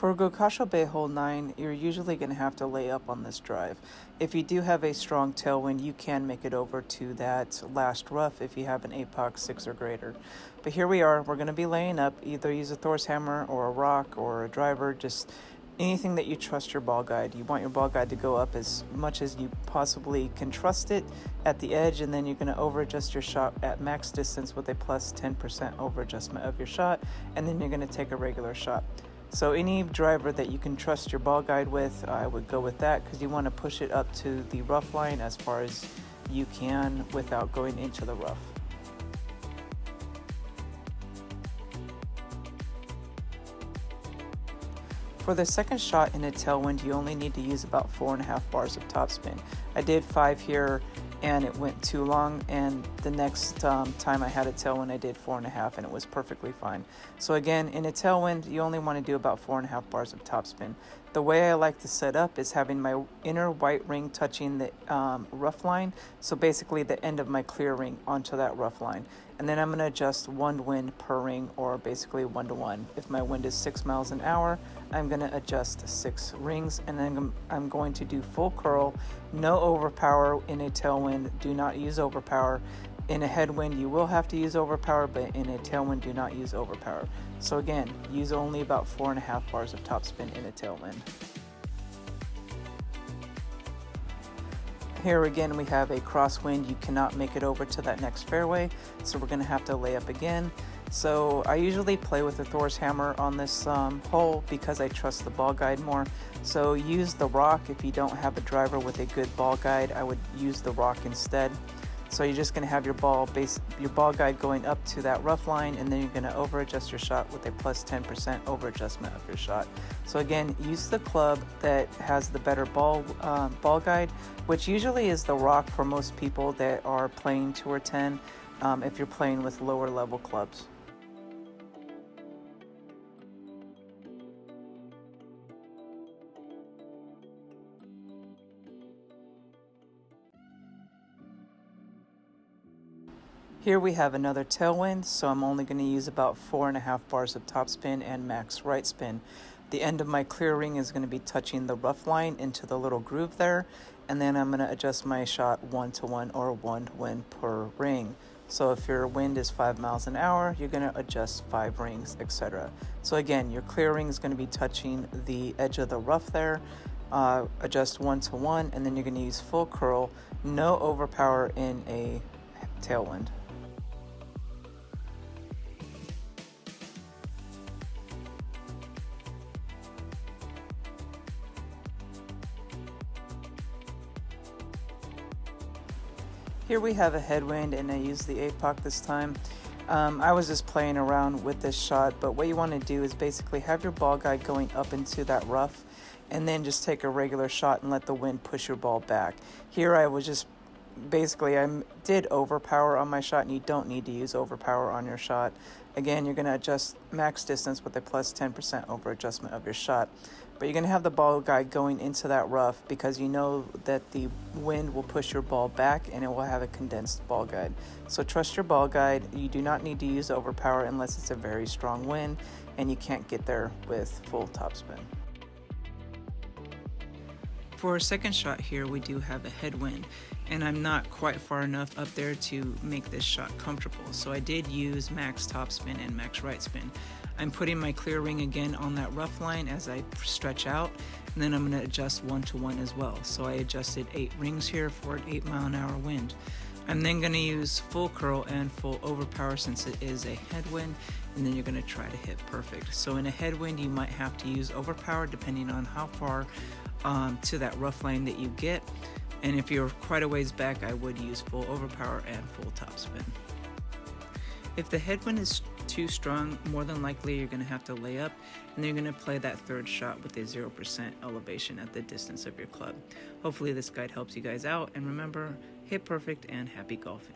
For Gokasho Bay Hole 9, you're usually going to have to lay up on this drive. If you do have a strong tailwind, you can make it over to that last rough if you have an APOC 6 or greater. But here we are, we're going to be laying up. Either use a Thor's hammer or a rock or a driver, just anything that you trust your ball guide. You want your ball guide to go up as much as you possibly can trust it at the edge, and then you're going to over adjust your shot at max distance with a plus 10% over adjustment of your shot, and then you're going to take a regular shot. So any driver that you can trust your ball guide with, I would go with that, because you want to push it up to the rough line as far as you can without going into the rough. For the second shot in a tailwind, you only need to use about 4.5 bars of topspin. I did 5 here and it went too long, and the next time I had a tailwind I did 4.5 and it was perfectly fine. So again, in a tailwind you only want to do about 4.5 bars of topspin. The way I like to set up is having my inner white ring touching the rough line, so basically the end of my clear ring onto that rough line, and then I'm going to adjust 1 wind per ring, or basically 1 to 1. If my wind is 6 miles an hour, I'm going to adjust 6 rings, and then I'm going to do full curl, no overpower in a tailwind. Do not use overpower. In a headwind you will have to use overpower, but in a tailwind do not use overpower. So again, use only about 4.5 bars of topspin in a tailwind. Here again we have a crosswind. You cannot make it over to that next fairway, so we're going to have to lay up again. So I usually play with the Thor's hammer on this hole because I trust the ball guide more. So use the rock. If you don't have a driver with a good ball guide, I would use the rock instead. So you're just going to have your ball guide going up to that rough line, and then you're going to over adjust your shot with a plus 10% over adjustment of your shot. So again, use the club that has the better ball guide, which usually is the rock for most people that are playing Tour 10 if you're playing with lower level clubs. Here we have another tailwind, so I'm only going to use about 4.5 bars of topspin and max right spin. The end of my clear ring is going to be touching the rough line into the little groove there, and then I'm going to adjust my shot 1 to 1 or 1 wind per ring. So if your wind is 5 miles an hour, you're going to adjust 5 rings, etc. So again, your clear ring is going to be touching the edge of the rough there. Adjust 1 to 1, and then you're going to use full curl, no overpower in a tailwind. Here we have a headwind, and I used the APOC this time. I was just playing around with this shot, but what you want to do is basically have your ball guide going up into that rough, and then just take a regular shot and let the wind push your ball back. Here I was just basically, I did overpower on my shot, and you don't need to use overpower on your shot. Again, you're going to adjust max distance with a plus 10% over adjustment of your shot. But you're going to have the ball guide going into that rough because you know that the wind will push your ball back and it will have a condensed ball guide. So trust your ball guide. You do not need to use overpower unless it's a very strong wind and you can't get there with full topspin. For our second shot here, we do have a headwind, and I'm not quite far enough up there to make this shot comfortable, so I did use max topspin and max right spin. I'm putting my clear ring again on that rough line as I stretch out, and then I'm going to adjust 1 to 1 as well. So I adjusted 8 rings here for an 8 mile an hour wind. I'm then going to use full curl and full overpower since it is a headwind, and then you're going to try to hit perfect. So in a headwind you might have to use overpower depending on how far to that rough line that you get, and if you're quite a ways back I would use full overpower and full topspin. If the headwind is too strong, more than likely you're going to have to lay up, and then you're going to play that third shot with a 0% elevation at the distance of your club. Hopefully this guide helps you guys out, and remember, hit perfect and happy golfing.